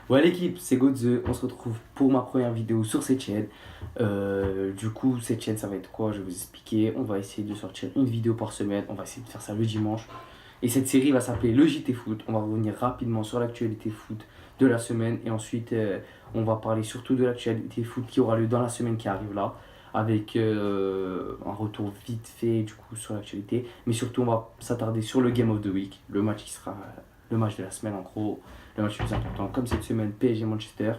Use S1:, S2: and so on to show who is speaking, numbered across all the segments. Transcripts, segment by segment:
S1: Ouais l'équipe, c'est Godze, on se retrouve pour ma première vidéo sur cette chaîne. Du coup, cette chaîne, ça va être quoi? Je vais vous expliquer. On va essayer de sortir une vidéo par semaine. On va essayer de faire ça le dimanche. Et cette série va s'appeler le JT Foot. On va revenir rapidement sur l'actualité foot de la semaine. Et ensuite, on va parler surtout de l'actualité foot qui aura lieu dans la semaine qui arrive là. Avec un retour vite fait du coup sur l'actualité. Mais surtout, on va s'attarder sur le Game of the Week. Le match qui sera le match de la semaine en gros. Le match le plus important, comme cette semaine, PSG Manchester.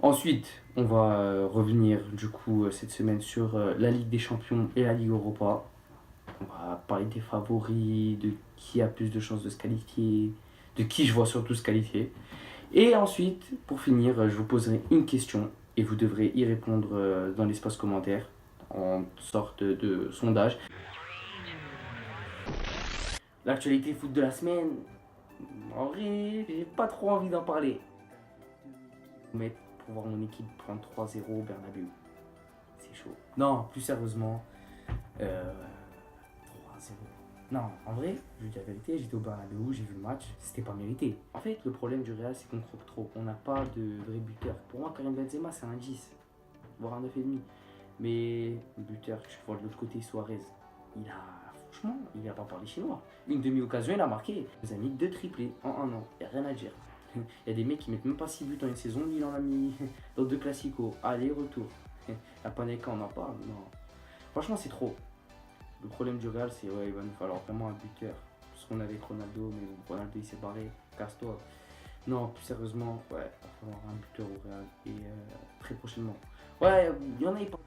S1: Ensuite, on va revenir du coup cette semaine sur la Ligue des Champions et la Ligue Europa. On va parler des favoris, de qui a plus de chances de se qualifier, de qui je vois surtout se qualifier. Et ensuite, pour finir, je vous poserai une question et vous devrez y répondre dans l'espace commentaire en sorte de sondage. L'actualité foot de la semaine, en vrai, j'ai pas trop envie d'en parler. Mais pour voir mon équipe prendre 3-0 au Bernabeu. C'est chaud. Non, plus sérieusement, 3-0. Non, en vrai, je vous dis la vérité, j'étais au Bernabeu, j'ai vu le match, c'était pas mérité. En fait, le problème du Real, c'est qu'on croque trop. On n'a pas de vrai buteur. Pour moi, Karim Benzema, c'est un 10, voire un 9,5. Mais le buteur, tu vois de l'autre côté, Suarez, il a, franchement, il a pas parlé chinois. Une demi-occasion, il a marqué. Il nous a mis 2 triplés en un an, il n'y a rien à dire. Il y a des mecs qui mettent même pas 6 buts en une saison, lui il en a mis dans 2 classicos, aller-retour. La Panenka, on en parle, non. Franchement, c'est trop. Le problème du Real, c'est ouais, il va nous falloir vraiment un buteur. Parce qu'on avait Ronaldo, mais bon, Ronaldo il s'est barré, casse-toi. Non, plus sérieusement, ouais, il va falloir un buteur au Real et très prochainement. Ouais, il y en a, ils parlent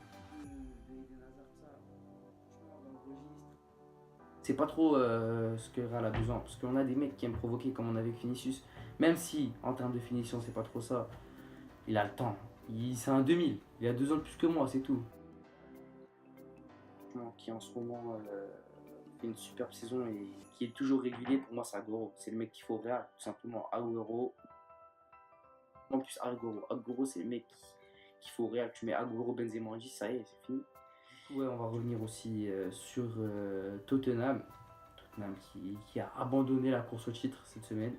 S1: c'est pas trop ce que Real a besoin. Parce qu'on a des mecs qui aiment provoquer comme on avait avec Vinicius. Même si, en termes de finition, c'est pas trop ça. Il a le temps. C'est un 2000. Il a 2 ans de plus que moi, c'est tout. Qui en ce moment fait une superbe saison et qui est toujours régulier, pour moi, c'est Agüero. C'est le mec qu'il faut au Real, tout simplement. Agüero. En plus, Agüero, c'est le mec qu'il faut au Real. Tu mets Agüero, Benzema en 10, ça y est, c'est fini. Ouais, on va revenir aussi sur Tottenham. Tottenham qui a abandonné la course au titre cette semaine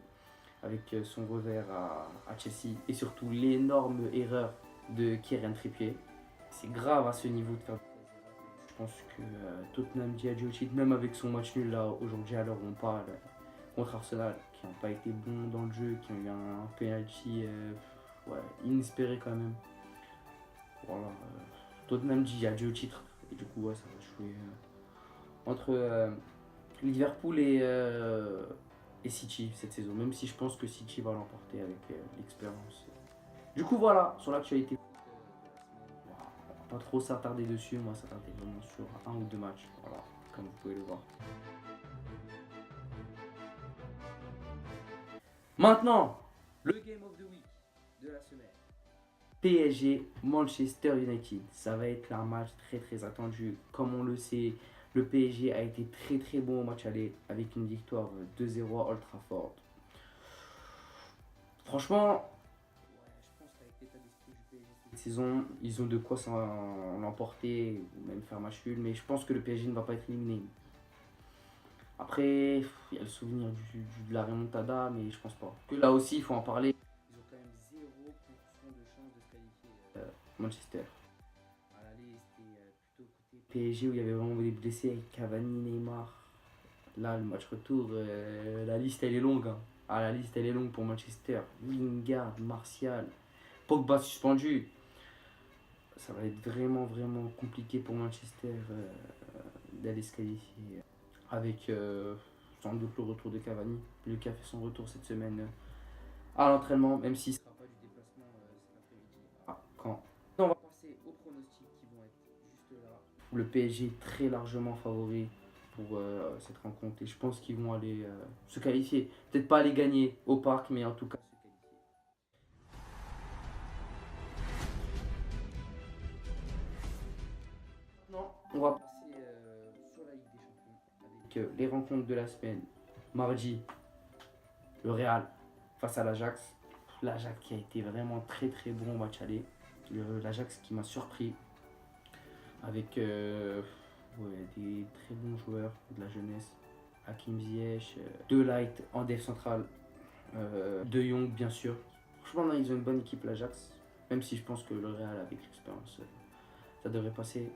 S1: avec son revers à Chelsea et surtout l'énorme erreur de Kieran Trippier. C'est grave à ce niveau de faire. Je pense que Tottenham dit adieu au titre, même avec son match nul là aujourd'hui à l'heure où on parle contre Arsenal, qui n'ont pas été bons dans le jeu, qui ont eu un penalty ouais, inespéré quand même. Voilà, Tottenham dit adieu au titre. Et du coup, ouais, ça va jouer entre Liverpool et City cette saison, même si je pense que City va l'emporter avec l'expérience. Du coup, voilà, sur l'actualité. On va pas trop s'attarder dessus, on va s'attarder vraiment sur un ou deux matchs, voilà, comme vous pouvez le voir. Maintenant, le Game of the Week de la semaine. PSG Manchester United, ça va être un match très très attendu. Comme on le sait, le PSG a été très très bon au match aller avec une victoire 2-0 à Old Trafford. Franchement, je pense qu'avec l'état d'esprit du PSG cette saison, ils ont de quoi l'emporter ou même faire match nul, mais je pense que le PSG ne va pas être éliminé. Après, il y a le souvenir de la remontada, mais je pense pas. Que là aussi, il faut en parler. Ils ont quand même 0% de chance de se qualifier Manchester. À l'aller, c'était plutôt côté PSG où il y avait vraiment des blessés avec Cavani, Neymar. Là, le match retour, la liste elle est longue. Hein. Ah, la liste elle est longue pour Manchester. Lingard, Martial, Pogba suspendu. Ça va être vraiment vraiment compliqué pour Manchester d'aller se qualifier. Avec sans doute le retour de Cavani. Lucas fait son retour cette semaine à l'entraînement, même s'il ne sera pas du déplacement cet après-midi. Ah, quand on va passer aux pronostics qui vont être juste là. Le PSG est très largement favori pour cette rencontre et je pense qu'ils vont aller se qualifier. Peut-être pas aller gagner au parc, mais en tout cas se qualifier. Maintenant, on va passer sur la Ligue des Champions avec les rencontres de la semaine. Mardi, le Real face à l'Ajax. L'Ajax qui a été vraiment très très bon au match aller. L'Ajax qui m'a surpris avec ouais, des très bons joueurs de la jeunesse. Hakim Ziyech, De Ligt en def central, De Jong bien sûr. Franchement, non, ils ont une bonne équipe, l'Ajax. Même si je pense que le Real, avec l'expérience, ça devrait passer.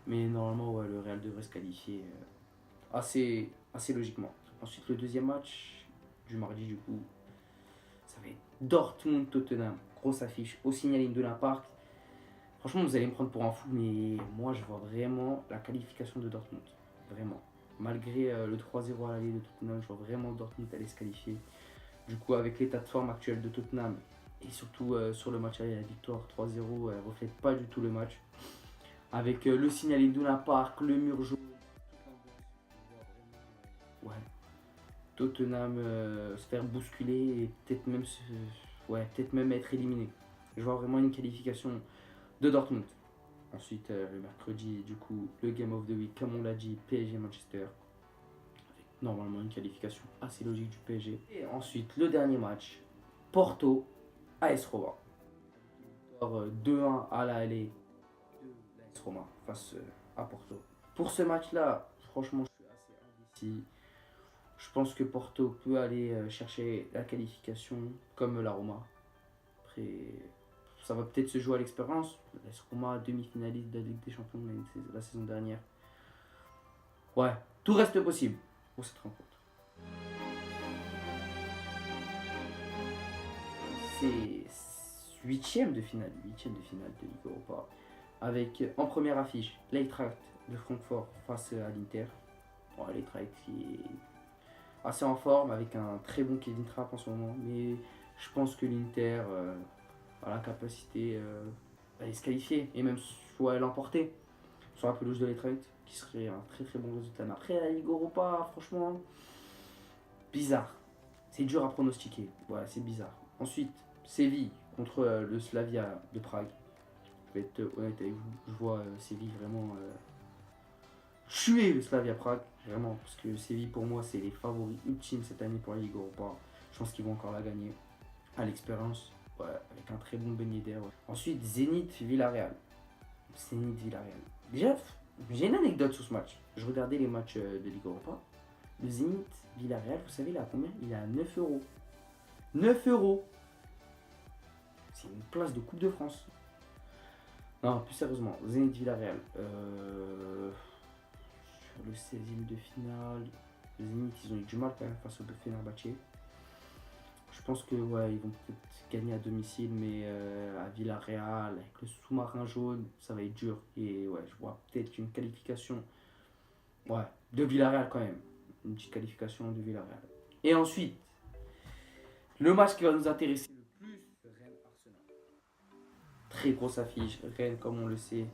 S1: Mais normalement, ouais, le Real devrait se qualifier assez logiquement. Ensuite, le deuxième match du mardi, du coup, ça va être Dortmund-Tottenham. Grosse affiche au Signal Iduna Park. Franchement, vous allez me prendre pour un fou, mais moi, je vois vraiment la qualification de Dortmund. Vraiment. Malgré le 3-0 à l'aller de Tottenham, je vois vraiment Dortmund aller se qualifier. Du coup, avec l'état de forme actuel de Tottenham, et surtout sur le match aller, la victoire 3-0, elle ne reflète pas du tout le match. Avec le Signal Iduna Park, le mur jaune, ouais, Tottenham se faire bousculer et peut-être même être éliminé. Je vois vraiment une qualification de Dortmund. Ensuite, le mercredi, du coup, le Game of the Week, comme on l'a dit, PSG Manchester. Avec normalement une qualification assez logique du PSG. Et ensuite, le dernier match, Porto, AS Roma. 2-1 à la LA de l'AS Roma face à Porto. Pour ce match-là, franchement, je suis assez indécis. Je pense que Porto peut aller chercher la qualification comme la Roma. Après, ça va peut-être se jouer à l'expérience. L'AS Roma, demi-finaliste de la Ligue des Champions la saison dernière. Ouais, tout reste possible pour cette rencontre. C'est huitième de finale de Ligue Europa. Avec en première affiche l'Eintracht de Francfort face à l'Inter. Bon, l'Eintracht qui est assez en forme avec un très bon Kevin Trapp en ce moment, mais je pense que l'Inter a la capacité d'aller se qualifier et même soit l'emporter sur la pelouse de l'Eintracht, qui serait un très très bon résultat. Mais après, la Ligue Europa, franchement, bizarre. C'est dur à pronostiquer. Voilà, c'est bizarre. Ensuite, Séville contre le Slavia de Prague. Je vais être honnête avec vous. Je vois Séville vraiment tuer le Slavia Prague. Vraiment, parce que Séville, pour moi, c'est les favoris ultimes cette année pour la Ligue Europa. Je pense qu'ils vont encore la gagner. À l'expérience, ouais, avec un très bon beignet d'air. Ouais. Ensuite, Zénith-Villarreal. Zénith-Villarreal. Déjà, j'ai une anecdote sur ce match. Je regardais les matchs de Ligue Europa. Le Zénith-Villarreal, vous savez, il a combien? Il est à 9 euros. 9 euros. C'est une place de Coupe de France. Non, plus sérieusement, Zénith Villarreal. Sur le 16e de finale, les Zénith, ils ont eu du mal quand même face au Fenerbahçe. Je pense que ouais, ils vont peut-être gagner à domicile, mais à Villarreal, avec le sous-marin jaune, ça va être dur. Et ouais, je vois peut-être une qualification de Villarreal quand même. Une petite qualification de Villarreal. Et ensuite, le match qui va nous intéresser le plus, Rennes-Arsenal. Très grosse affiche. Rennes, comme on le sait,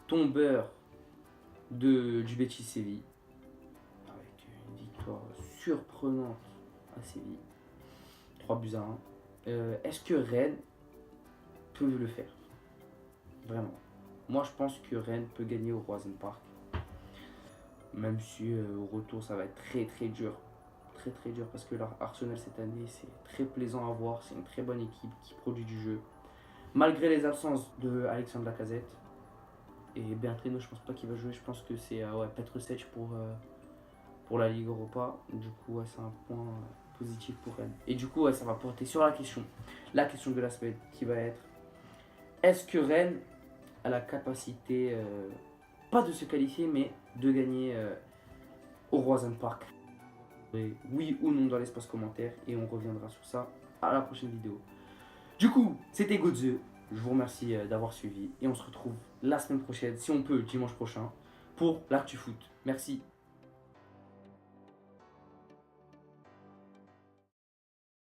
S1: tombeur du Betis Séville. Avec une victoire surprenante à Séville. 3-1. Est-ce que Rennes peut le faire? Vraiment. Moi, je pense que Rennes peut gagner au Roison Park. Même si au retour, ça va être très très dur. Très très dur parce que Arsenal cette année, c'est très plaisant à voir. C'est une très bonne équipe qui produit du jeu. Malgré les absences de Alexandre Lacazette et Bertrino, je pense pas qu'il va jouer. Je pense que c'est Petr pour la Ligue Europa. Du coup, ouais, c'est un point positif pour Rennes. Et du coup, ouais, ça va porter sur la question de la semaine qui va être: est-ce que Rennes a la capacité, pas de se qualifier, mais de gagner au Roison Park? Oui ou non dans l'espace commentaire, et on reviendra sur ça à la prochaine vidéo. Du coup, c'était Godze. Je vous remercie d'avoir suivi et on se retrouve la semaine prochaine, si on peut, dimanche prochain, pour l'actu foot. Merci.